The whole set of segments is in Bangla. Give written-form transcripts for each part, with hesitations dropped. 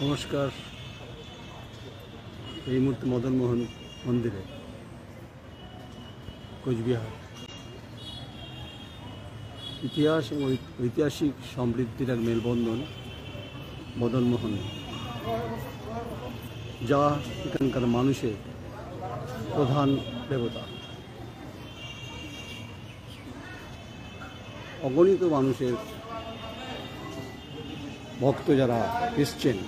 নমস্কার। এই মুহূর্তে মদনমোহন মন্দিরে কোচবিহার ইতিহাস এবং ঐতিহাসিক সমৃদ্ধির এক মেলবন্ধন মদনমোহন, যা এখানকার মানুষের প্রধান দেবতা। অগণিত মানুষের ভক্ত যারা এসছেন,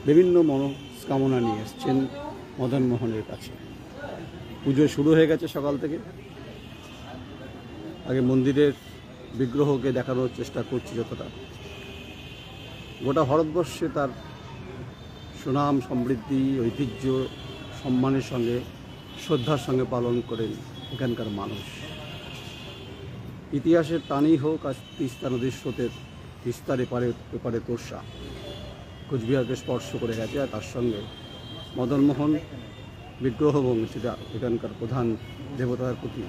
বিভিন্ন মনস্কামনা নিয়ে এসছেন মদনমোহনের কাছে। পুজো শুরু হয়ে গেছে সকাল থেকে। আগে মন্দিরের বিগ্রহকে দেখানোর চেষ্টা করছি যতটা। গোটা ভারতবর্ষে তার সুনাম, সমৃদ্ধি, ঐতিহ্য, সম্মানের সঙ্গে, শ্রদ্ধার সঙ্গে পালন করেন এখানকার মানুষ। ইতিহাসের টানেই হোক, আজ তিস্তা নদীর স্রোতের তিস্তার এপারে তোর্সা কোচবিহারকে স্পর্শ করে গেছে। আর তার সঙ্গে মদনমোহন বিগ্রহ এবং সেটা এখানকার প্রধান দেবতার প্রতি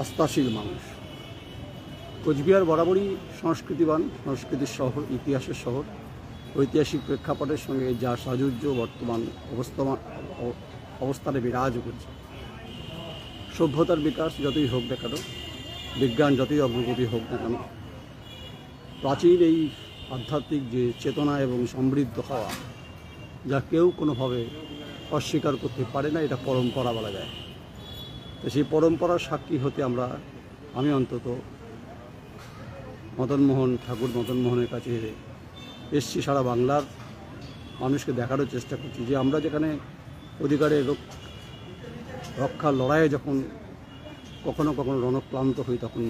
আস্থাশীল মানুষ। কোচবিহার বরাবরই সংস্কৃতিবান, সংস্কৃতির শহর, ইতিহাসের শহর। ঐতিহাসিক প্রেক্ষাপটের সঙ্গে যা সাজুজ্য বর্তমান অবস্থানে বিরাজ করছে। সভ্যতার বিকাশ যতই হোক না কেন, বিজ্ঞান যতই অগ্রগতি হোক না কেন, প্রাচীন এই আধ্যাত্মিক যে চেতনা এবং সমৃদ্ধ হওয়া, যা কেউ কোনোভাবে অস্বীকার করতে পারে না, এটা পরম্পরা বলা যায়। তো সেই পরম্পরার সাক্ষী হতে আমি অন্তত ঠাকুর মদনমোহনের কাছে এসছি। সারা বাংলার মানুষকে দেখানোর চেষ্টা করছি যে আমরা যেখানে অধিকারের রক্ষার লড়াইয়ে যখন কখনো কখনো রণক্লান্ত হই, তখন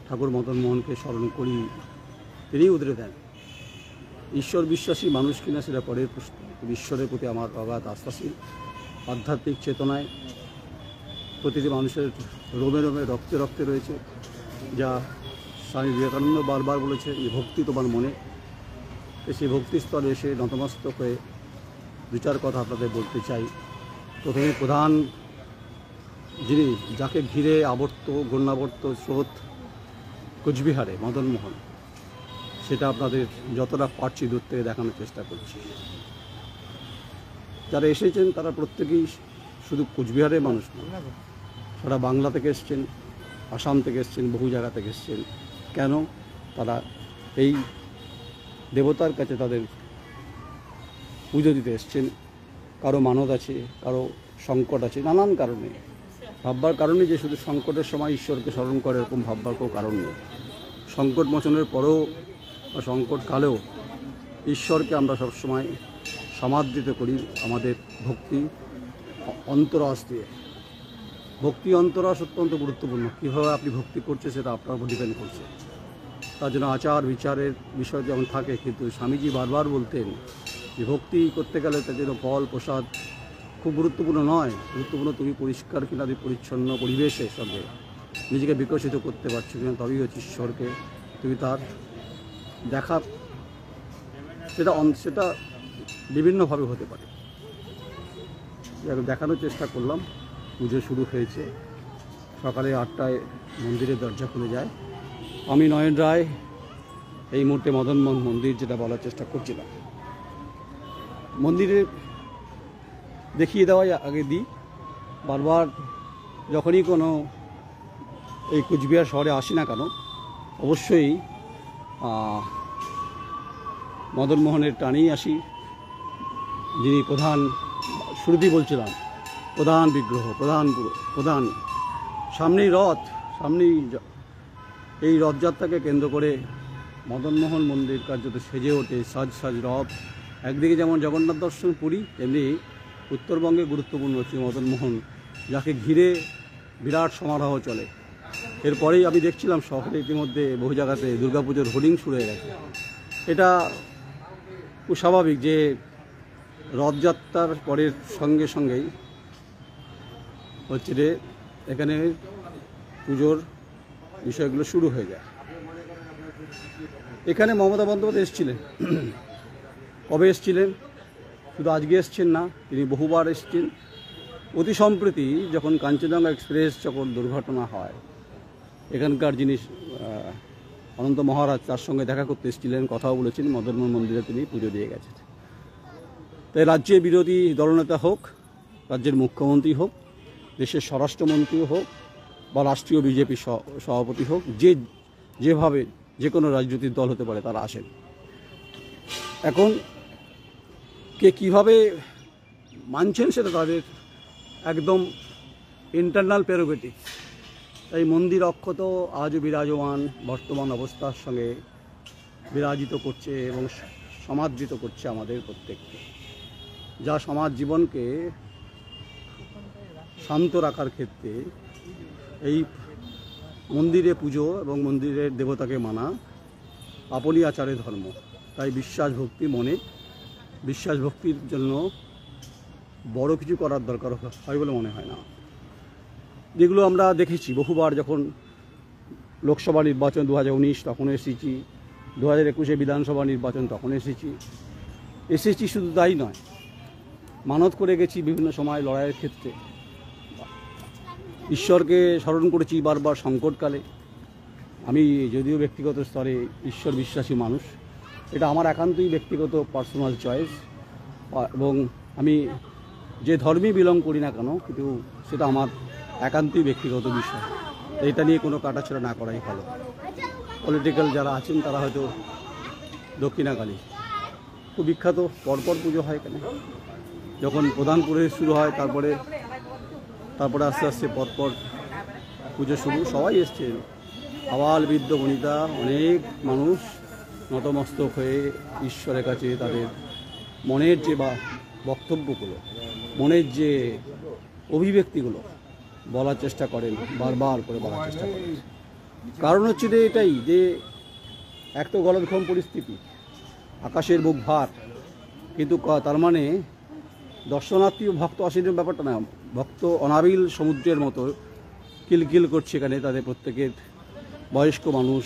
ঠাকুর মদনমোহনকে স্মরণ করি। তিনিই উদ্রে দেন। ঈশ্বর বিশ্বাসী মানুষ কিনা সেটা পরের প্রশ্ন। ঈশ্বরের প্রতি আমার অগাধ আস্থাশীল। আধ্যাত্মিক চেতনায় প্রতিটি মানুষের রোমে রোমে, রক্তে রক্তে রয়েছে, যা স্বামী বিবেকানন্দ বারবার বলেছে, এই ভক্তি তোমার মনে। সেই ভক্তিস্তরে এসে নতমস্তক হয়ে দু চার কথা আপনাদের বলতে চাই। প্রথমে প্রধান যিনি, যাকে ঘিরে ঘূর্ণাবর্ত স্রোত কোচবিহারে মদনমোহন, সেটা আপনাদের যতটা পারছি দূর থেকে দেখানোর চেষ্টা করছি। যারা এসেছেন তারা প্রত্যেকেই শুধু কোচবিহারের মানুষ নয়, সারা বাংলা থেকে এসছেন, আসাম থেকে এসছেন, বহু জায়গা থেকে এসছেন। কেন? তারা এই দেবতার কাছে তাদের পুজো দিতে এসছেন। কারো মানত আছে, কারো সংকট আছে, নানান কারণে। ভাববার কারণে যে শুধু সংকটের সময় ঈশ্বরকে স্মরণ করে, এরকম ভাববার কোনো কারণ নেই। সংকট মোচনের পরেও বা সংকটকালেও ঈশ্বরকে আমরা সবসময় সমাদৃত করি আমাদের ভক্তি অন্তরাস দিয়ে। ভক্তি অন্তরাস অত্যন্ত গুরুত্বপূর্ণ। কীভাবে আপনি ভক্তি করছে সেটা আপনার উপর ডিপেন্ড করছে। তার জন্য আচার বিচারের বিষয় যেমন থাকে, কিন্তু স্বামীজি বারবার বলতেন যে ভক্তি করতে গেলে তার জন্য ফল প্রসাদ খুব গুরুত্বপূর্ণ নয়। গুরুত্বপূর্ণ তুমি পরিষ্কার কিনা, পরিচ্ছন্ন পরিবেশের সঙ্গে নিজেকে বিকশিত করতে পারছো কিনা, তবেই হচ্ছে ঈশ্বরকে তুমি তার দেখা। সেটা বিভিন্নভাবে হতে পারে। দেখানোর চেষ্টা করলাম। পুজো শুরু হয়েছে, সকালে 8টায় মন্দিরের দরজা খুলে যায়। আমি নয়ন রায় এই মুহূর্তে মদনমোহন মন্দির যেটা বলার চেষ্টা করছিলাম। মন্দিরে দেখিয়ে দেওয়াই আগে দিই। বারবার যখনই কোনো এই কোচবিহার শহরে আসি না কেন, অবশ্যই মদনমোহনের টানেই আসি, যিনি প্রধান, শুরুতেই বলছিলাম, প্রধান বিগ্রহ, প্রধান। সামনেই এই রথযাত্রাকে কেন্দ্র করে মদনমোহন মন্দির কার্যত সেজে ওঠে। সাজ রথ। একদিকে যেমন জগন্নাথ দর্শন পুরী, তেমনি উত্তরবঙ্গে গুরুত্বপূর্ণ হচ্ছে মদনমোহন, যাকে ঘিরে বিরাট সমারোহ চলে। এরপরেই আমি দেখছিলাম শহরে ইতিমধ্যে বহু জায়গাতে দুর্গাপুজোর হোর্ডিং শুরু হয়ে গেছে। এটা খুব স্বাভাবিক যে রথযাত্রার পরের সঙ্গেই হচ্ছে যে এখানে পুজোর বিষয়গুলো শুরু হয়ে যায়। এখানে মমতা বন্দ্যোপাধ্যায় এসেছিলেন। কবে এসেছিলেন? শুধু আজকে এসছেন না, তিনি বহুবার এসছেন। অতি সম্প্রতি যখন কাঞ্চনজঙ্ঘা এক্সপ্রেস যখন দুর্ঘটনা হয়, এখানকার যিনি অনন্ত মহারাজ তার সঙ্গে দেখা করতে এসেছিলেন, কথাও বলেছেন, মদনমোহন মন্দিরে তিনি পুজো দিয়ে গেছেন। তাই রাজ্যের বিরোধী দলনেতা হোক, রাজ্যের মুখ্যমন্ত্রী হোক, দেশের স্বরাষ্ট্রমন্ত্রী হোক বা রাষ্ট্রীয় বিজেপি সভাপতি হোক, যেভাবে যে কোনো রাজনৈতিক দল হতে পারে তারা আসেন। এখন কে কীভাবে মানছেন সেটা তাদের একদম ইন্টারনাল প্রেরোগেটিভ। তাই মন্দির অক্ষত আজও বিরাজমান, বর্তমান অবস্থার সঙ্গে বিরাজিত করছে এবং সমাদৃত করছে আমাদের প্রত্যেককে, যা সমাজ জীবনকে শান্ত রাখার ক্ষেত্রে এই মন্দিরে পুজো এবং মন্দিরের দেবতাকে মানা আপনি আচারে ধর্ম। তাই বিশ্বাস ভক্তি মনে, বিশ্বাস ভক্তির জন্য বড় কিছু করার দরকার হয় বলে মনে হয় না। যেগুলো আমরা দেখেছি বহুবার, যখন লোকসভা নির্বাচন 2019 তখন এসেছি, 2021-এ বিধানসভা নির্বাচন তখন এসেছি। শুধু তাই নয়, মানত করে গেছি বিভিন্ন সময় লড়াইয়ের ক্ষেত্রে, ঈশ্বরকে স্মরণ করেছি বারবার সংকটকালে। আমি যদিও ব্যক্তিগত স্তরে ঈশ্বর বিশ্বাসী মানুষ, এটা আমার একান্তই ব্যক্তিগত পার্সোনাল চয়েস, এবং আমি যে ধর্মই বিলং করি না কেন, কিন্তু সেটা আমার একান্তই ব্যক্তিগত বিষয়। এটা নিয়ে কোনো কাটাছেড়া না করাই ভালো। পলিটিক্যাল যারা আছেন তারা হয়তো দক্ষিণাকালী খুব বিখ্যাত, পরপর পুজো হয় এখানে। যখন প্রধান পুরোহিত শুরু হয় তারপরে আস্তে আস্তে পরপর পুজো শুরু। সবাই এসছেন, আবাল বৃদ্ধ বনিতা, অনেক মানুষ নতমস্তক হয়ে ঈশ্বরের কাছে তাদের মনের যে বক্তব্যগুলো, মনের যে অভিব্যক্তিগুলো বলার চেষ্টা করেন, বারবার করে বলার চেষ্টা করেন। কারণ হচ্ছে যে এটাই, যে এক তো গলদঘম পরিস্থিতি, আকাশের বুক ভার, কিন্তু তার মানে দর্শনার্থী ভক্ত অসীমের ব্যাপারটা না, ভক্ত অনাবিল সমুদ্রের মতো কিলকিল করছে এখানে। তাদের প্রত্যেকের বয়স্ক মানুষ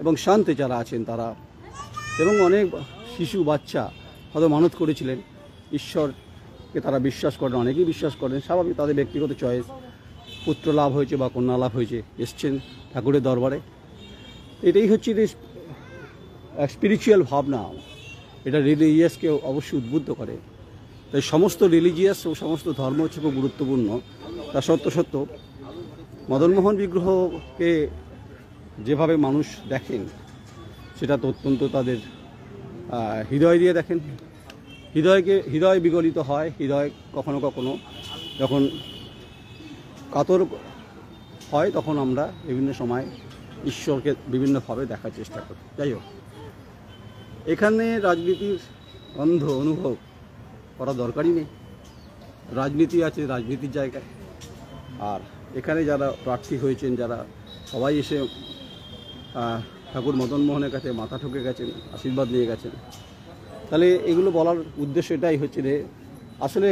এবং শান্তে যারা আছেন তারা, এবং অনেক শিশু বাচ্চা হয়তো মানত করেছিলেন, ঈশ্বরকে তারা বিশ্বাস করেন, অনেকেই বিশ্বাস করেন, স্বাভাবিক, তাদের ব্যক্তিগত চয়েস। পুত্র লাভ হয়েছে বা কন্যা লাভ হয়েছে, এসছেন ঠাকুরের দরবারে। এটাই হচ্ছে যে স্পিরিচুয়াল ভাবনা, এটা রিলিজিয়াসকে অবশ্যই উদ্বুদ্ধ করে। তাই সমস্ত রিলিজিয়াস ও সমস্ত ধর্ম হচ্ছে খুব গুরুত্বপূর্ণ। তা সত্য মদনমোহন বিগ্রহকে যেভাবে মানুষ দেখেন সেটা তো অত্যন্ত তাদের হৃদয় দিয়ে দেখেন। হৃদয় বিগলিত হয়, হৃদয় কখনো কখনো যখন কাতর হয় তখন আমরা বিভিন্ন সময় ঈশ্বরকে বিভিন্নভাবে দেখার চেষ্টা করি। যাই হোক, এখানে রাজনীতির অন্ধ অনুভব করা দরকারই নেই। রাজনীতি আছে রাজনীতির জায়গায়, আর এখানে যারা প্রার্থী হয়েছেন, যারা সবাই এসে ঠাকুর মদনমোহনের কাছে মাথা ঠুকে গেছেন, আশীর্বাদ নিয়ে গেছেন, তাহলে এগুলো বলার উদ্দেশ্য এটাই হচ্ছে যে আসলে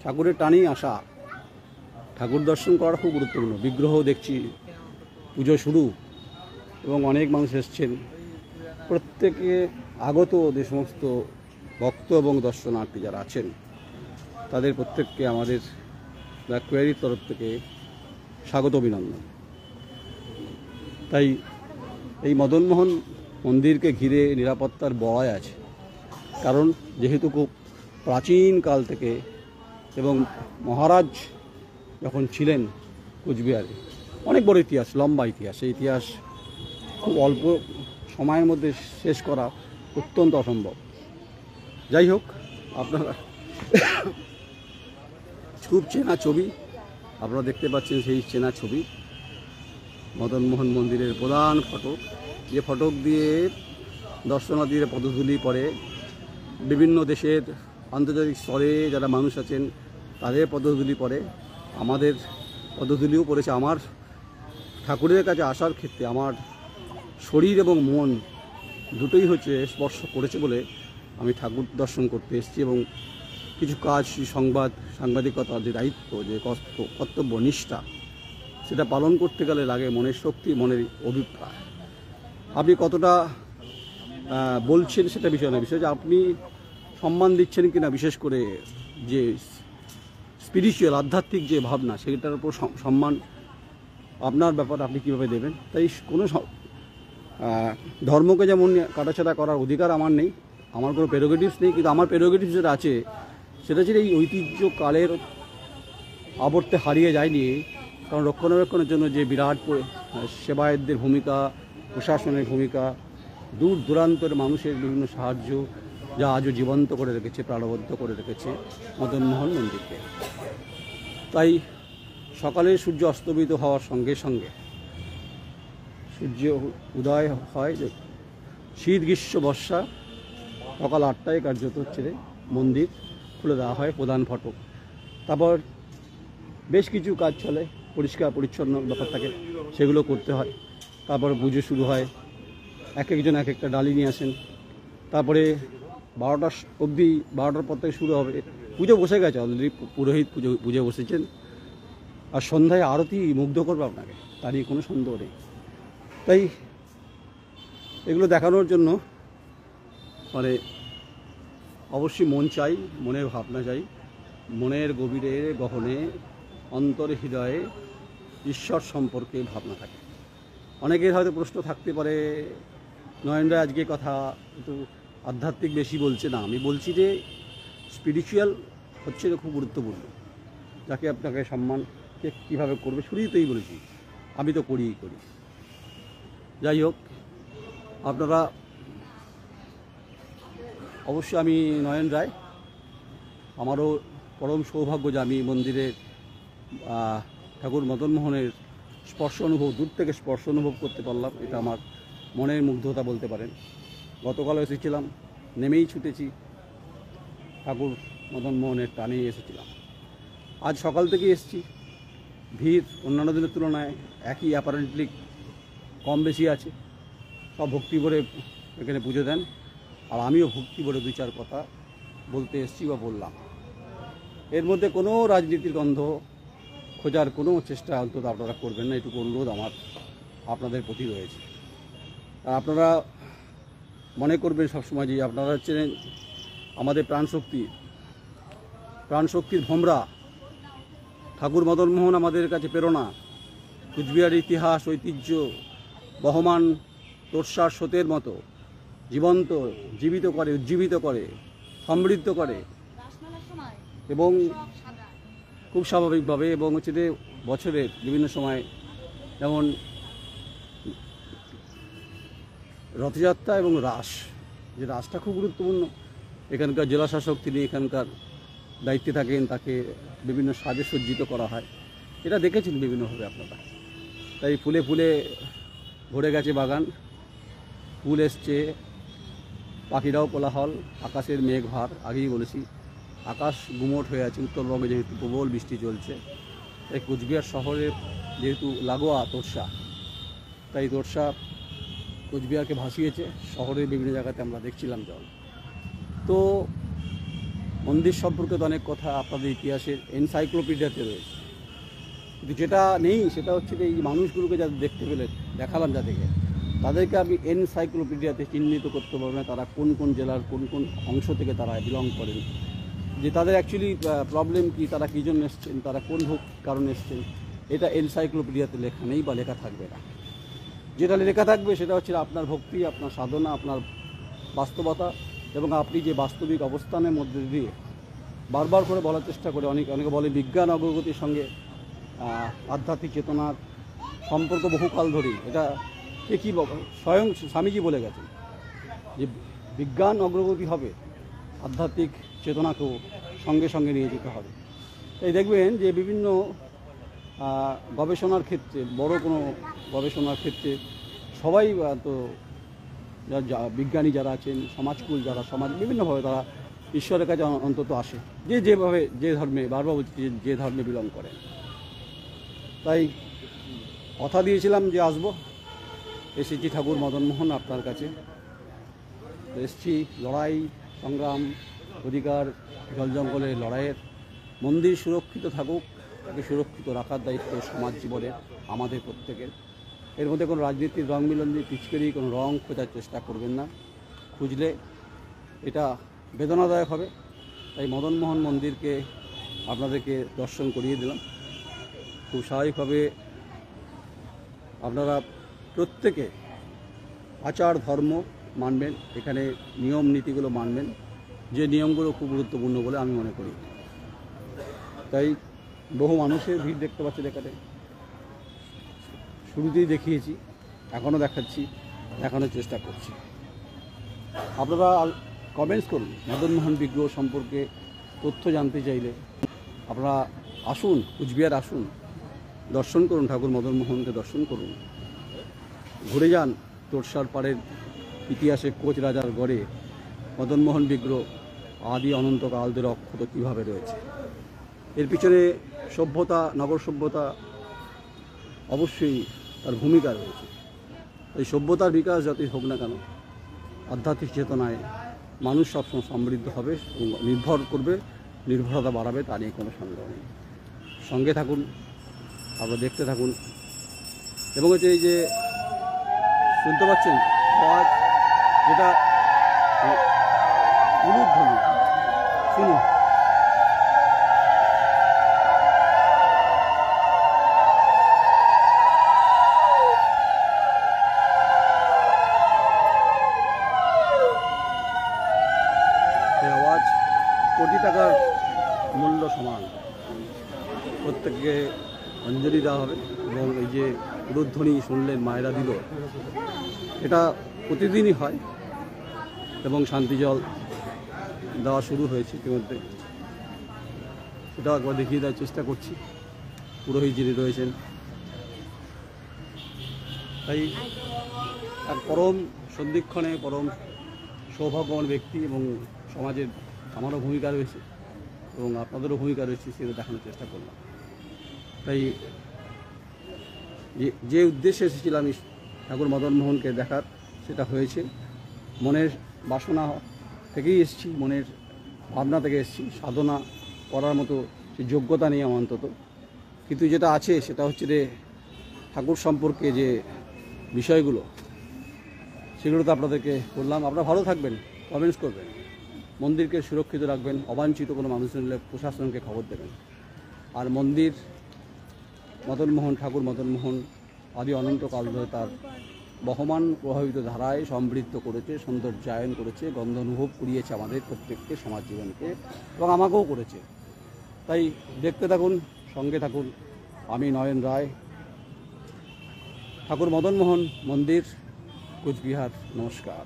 ঠাকুরের টানেই আসা, ঠাকুর দর্শন করা খুব গুরুত্বপূর্ণ। বিগ্রহ দেখছি, পুজো শুরু, এবং অনেক মানুষ এসছেন। প্রত্যেকে আগত যে সমস্ত ভক্ত এবং দর্শনার্থী যারা আছেন তাদের প্রত্যেককে আমাদের ব্ল্যাক কোয়ারির তরফ থেকে স্বাগত অভিনন্দন। তাই এই মদনমোহন মন্দিরকে ঘিরে নিরাপত্তার বড়াই আছে, কারণ যেহেতু খুব প্রাচীন কাল থেকে, এবং মহারাজ যখন ছিলেন কোচবিহারে, অনেক বড় ইতিহাস, লম্বা ইতিহাস। এই ইতিহাস খুব অল্প সময়ের মধ্যে শেষ করা অত্যন্ত অসম্ভব। যাই হোক, আপনারা খুব চেনা ছবি আপনারা দেখতে পাচ্ছেন, সেই চেনা ছবি মদনমোহন মন্দিরের প্রধান ফটক, যে ফটক দিয়ে দর্শনার্থীরা পদধূলি পড়ে। বিভিন্ন দেশের আন্তর্জাতিক স্তরে যারা মানুষ আছেন তাদের পদধূলি পড়ে, আমাদের পদধূলিও পড়েছে। আমার ঠাকুরের কাছে আসার ক্ষেত্রে আমার শরীর এবং মন দুটোই হচ্ছে স্পর্শ করেছে বলে আমি ঠাকুর দর্শন করতে এসেছি। এবং কিছু কাজ, সাংবাদিকতার যে দায়িত্ব, যে কর্তব্য নিষ্ঠা, সেটা পালন করতে গেলে লাগে মনের শক্তি, মনের অভিপ্রায়। আপনি কতটা বলছেন সেটা বিষয় না, বিষয় যে আপনি সম্মান দিচ্ছেন কিনা, বিশেষ করে যে স্পিরিচুয়াল আধ্যাত্মিক যে ভাবনা, সেটার উপর সম্মান আপনার ব্যাপার, আপনি কীভাবে দেবেন। তাই কোনো ধর্মকে যেমন কাটাছেড়া করার অধিকার আমার নেই, আমার কোনো প্রেরোগেটিভস নেই, কিন্তু আমার প্রেরোগেটিভস যেটা আছে সেটা ছিল এই ঐতিহ্যকালের আবর্তে হারিয়ে যায়নি, কারণ রক্ষণাবেক্ষণের জন্য যে বিরাট সেবায়েতদের ভূমিকা, প্রশাসনের ভূমিকা, দূর দূরান্তের মানুষের বিভিন্ন সাহায্য যা আজও জীবন্ত করে রেখেছে, প্রাণবদ্ধ করে রেখেছে মদনমোহন মন্দিরকে। তাই সকালে সূর্য অস্তমিত হওয়ার সঙ্গে সঙ্গে সূর্য উদয় হয়, শীত গ্রীষ্ম বর্ষা, সকাল 8টায় কার্যত হচ্ছে মন্দির খুলে দেওয়া হয়, প্রধান ফটক। তারপর বেশ কিছু কাজ চলে, পরিষ্কার পরিচ্ছন্ন ব্যাপার থাকে, সেগুলো করতে হয়। তারপর পুজো শুরু হয়, এক একজন এক একটা ডালি নিয়ে আসেন। তারপরে 12টা অবধি, 12টার পর থেকে শুরু হবে। পুজো বসে গেছে অলরেডি, পুরোহিত পুজো বসেছেন। আর সন্ধ্যায় আরতি মুগ্ধ করবে আপনাকে, তারই কোনো সন্দেহ নেই। তাই এগুলো দেখানোর জন্য মানে অবশ্যই মন চাই, মনের ভাবনা চাই, মনের গভীরে গহনে অন্তরে হৃদয়ে ঈশ্বর সম্পর্কে ভাবনা থাকে। অনেকের হয়তো প্রশ্ন থাকতে পারে, নয়নরা আজকে কথা একটু আধ্যাত্মিক বেশি বলছে। না, আমি বলছি যে স্পিরিচুয়াল হচ্ছে খুব গুরুত্বপূর্ণ। যাকে আপনাকে সম্মান কীভাবে করবে শুরুই তোই বলেছি, আমি তো করি। যাই হোক, আপনারা অবশ্যই, আমি নয়ন রায়, আমারও পরম সৌভাগ্য যে আমি মন্দিরে ঠাকুর মদনমোহনের স্পর্শ অনুভব, দূর থেকে স্পর্শ অনুভব করতে পারলাম। এটা আমার মনের মুগ্ধতা বলতে পারেন। গতকালও এসেছিলাম, নেমেই ছুটেছি, ঠাকুর মদনমোহনের টানে এসেছিলাম। আজ সকাল থেকে এসেছি, ভিড় অন্যান্য দিনের তুলনায় একই, অ্যাপারেন্টলি কম বেশি আছে। সব ভক্তি ভরে এখানে পুজো দেন, আর আমিও ভক্তি ভরে 2-4 কথা বলতে এসেছি বা বললাম। এর মধ্যে কোনো রাজনীতির গন্ধ খোঁজার কোনো চেষ্টা অন্তত আপনারা করবেন না, এটুকু অনুরোধ আমার আপনাদের প্রতি রয়েছে। আর আপনারা মনে করবেন সবসময় যে আপনারা হচ্ছেন আমাদের প্রাণশক্তির ভোমরা। ঠাকুর মদনমোহন আমাদের কাছে প্রেরণা। কুচবিহারের ইতিহাস, ঐতিহ্য বহমান তোরসার স্রোতের মতো জীবিত করে, উজ্জীবিত করে, সমৃদ্ধ করে, এবং খুব স্বাভাবিকভাবে, এবং হচ্ছে যে বছরের বিভিন্ন সময়, যেমন রথযাত্রা এবং রাস, যে রাসটা খুব গুরুত্বপূর্ণ। এখানকার জেলাশাসক তিনি এখানকার দায়িত্বে থাকেন, তাকে বিভিন্ন সাজে সজ্জিত করা হয়, এটা দেখেছেন বিভিন্নভাবে আপনারা। তাই ফুলে ফুলে ভরে গেছে বাগান, ফুল এসছে, পাখিরাও কোলাহল, আকাশের মেঘ ভার। আগেই বলেছি, আকাশ গুমোট হয়ে আছে উত্তরবঙ্গে, যেহেতু প্রবল বৃষ্টি চলছে। তাই কোচবিহার শহরে যেহেতু লাগোয়া তোরসা, তাই তোরসা কোচবিহারকে ভাসিয়েছে। শহরের বিভিন্ন জায়গাতে আমরা দেখছিলাম জল। তো মন্দির সম্পর্কে তো অনেক কথা আপনাদের ইতিহাসের এনসাইক্লোপিডিয়াতে রয়েছে, কিন্তু যেটা নেই সেটা হচ্ছে যে এই মানুষগুলোকে যাদের দেখতে পেলে দেখালাম, যাদেরকে, তাদেরকে আমি এনসাইক্লোপিডিয়াতে চিহ্নিত করতে পারবো না তারা কোন কোন জেলার কোন কোন অংশ থেকে তারা বিলং করেন, যে তাদের অ্যাকচুয়ালি প্রবলেম কী, তারা কী জন্য এসছেন, তারা কোন কারণে এসছেন। এটা এনসাইক্লোপিডিয়াতে লেখা নেই বা লেখা থাকবে না। যেটা লেখা থাকবে সেটা হচ্ছে আপনার ভক্তি, আপনার সাধনা, আপনার বাস্তবতা, এবং আপনি যে বাস্তবিক অবস্থানের মধ্যে দিয়ে বারবার করে বলার চেষ্টা করে। অনেকে বলে বিজ্ঞান অগ্রগতির সঙ্গে আধ্যাত্মিক চেতনার সম্পর্ক বহুকাল ধরেই। এটা কি স্বয়ং স্বামীজি বলে গেছেন যে বিজ্ঞান অগ্রগতি হবে, আধ্যাত্মিক চেতনাকেও সঙ্গে সঙ্গে নিয়ে যেতে হবে। তাই দেখবেন যে বিভিন্ন গবেষণার ক্ষেত্রে, বড় কোনো গবেষণার ক্ষেত্রে সবাই তো বিজ্ঞানী যারা আছেন, সমাজকুল যারা, সমাজ বিভিন্নভাবে তারা ঈশ্বরের কাছে অন্তত আসে, যেভাবে যে ধর্মে, বারবার বলছি যে ধর্মে বিলং করেন। তাই কথা দিয়েছিলাম যে আসবো, এসেছি ঠাকুর মদনমোহন আপনার কাছে। এসেছি লড়াই সংগ্রাম, অধিকার, জল জঙ্গলের লড়াইয়ের। মন্দির সুরক্ষিত থাকুক, তাকে সুরক্ষিত রাখার দায়িত্ব সমাজ জীবনের আমাদের প্রত্যেকের। এর মধ্যে কোনো রাজনীতির রং মিলন দিয়ে পিচকারি কোনো রং খোঁজার চেষ্টা করবেন না, খুঁজলে এটা বেদনাদায়ক হবে। তাই মদনমোহন মন্দিরকে আপনাদেরকে দর্শন করিয়ে দিলাম। খুব স্বাভাবিকভাবে আপনারা প্রত্যেকে আচার ধর্ম মানবেন, এখানে নিয়ম নীতিগুলো মানবেন, যে নিয়মগুলো খুব গুরুত্বপূর্ণ বলে আমি মনে করি। তাই বহু মানুষের ভিড় দেখতে পাচ্ছেন এখানে। শুরুতেই দেখিয়েছি, এখনও দেখাচ্ছি, দেখানোর চেষ্টা করছি। আপনারা কমেন্টস করুন মদন মোহন বিগ্রহ সম্পর্কে তথ্য জানতে চাইলে। আপনারা আসুন, কুচবিহার আসুন, দর্শন করুন, ঠাকুর মদন মোহনকে দর্শন করুন, ঘুরে যান তোরসার পাড়ের ইতিহাসে কোচ রাজার গড়ে মদন মোহন বিগ্রহ আদি অনন্তকাল ধরে অক্ষত কীভাবে রয়েছে। এর পিছনে সভ্যতা, নগর সভ্যতা অবশ্যই তার ভূমিকা রয়েছে। এই সভ্যতার বিকাশ যতই হোক না কেন, আধ্যাত্মিক চেতনায় মানুষ সবসময় সমৃদ্ধ হবে এবং নির্ভর করবে, নির্ভরতা বাড়াবে, তা নিয়ে কোনো সন্দেহ নেই। সঙ্গে থাকুন, আপনারা দেখতে থাকুন। এবং হচ্ছে এই যে শুনতে পাচ্ছেন আওয়াজ, যেটা উলুধ্বনি, শুনুন। এই আওয়াজ কোটি টাকার মূল্য সমান। প্রত্যেককে অঞ্জলি দেওয়া হবে। এবং এই যে উলুধ্বনি শুনলেন মায়েরা দিল, এটা প্রতিদিনই হয় এবং শান্তি জল দেওয়া শুরু হয়েছে ইতিমধ্যে। সেটাও একবার দেখিয়ে দেওয়ার চেষ্টা করছি। পুরোহিত যিনি রয়েছেন, তাই এক পরম সন্ধিক্ষণে পরম সৌভাগ্যবান ব্যক্তি এবং সমাজের আমারও ভূমিকা রয়েছে এবং আপনাদেরও ভূমিকা রয়েছে, সেটা দেখানোর চেষ্টা করলাম। তাই যে উদ্দেশ্যে এসেছিলাম আমি ঠাকুর মদন মোহনকে দেখার, সেটা হয়েছে। মনের বাসনা থেকেই এসেছি, মনের ভাবনা থেকে এসেছি। সাধনা করার মতো সে যোগ্যতা নেই আমার অন্তত, কিন্তু যেটা আছে সেটা হচ্ছে যে ঠাকুর সম্পর্কে যে বিষয়গুলো, সেগুলো তো আপনাদেরকে বললাম। আপনারা ভালো থাকবেন, কমেন্টস করবেন, মন্দিরকে সুরক্ষিত রাখবেন, অবাঞ্ছিত কোনো মানুষ নিলে প্রশাসনকে খবর দেবেন। আর মন্দির মদন মোহন, ঠাকুর মদন মোহন আদি অনন্তকাল ধরে তার বহমান প্রভাবিত ধারায় সমৃদ্ধ করেছে, সৌন্দর্যায়ন করেছে, গন্ধ অনুভব করিয়েছে আমাদের প্রত্যেককে, সমাজ জীবনকে, এবং আমাকেও করেছে। তাই দেখতে থাকুন, সঙ্গে থাকুন। আমি নয়ন রায়, ঠাকুর মদন মোহন মন্দির, কুচবিহার। নমস্কার।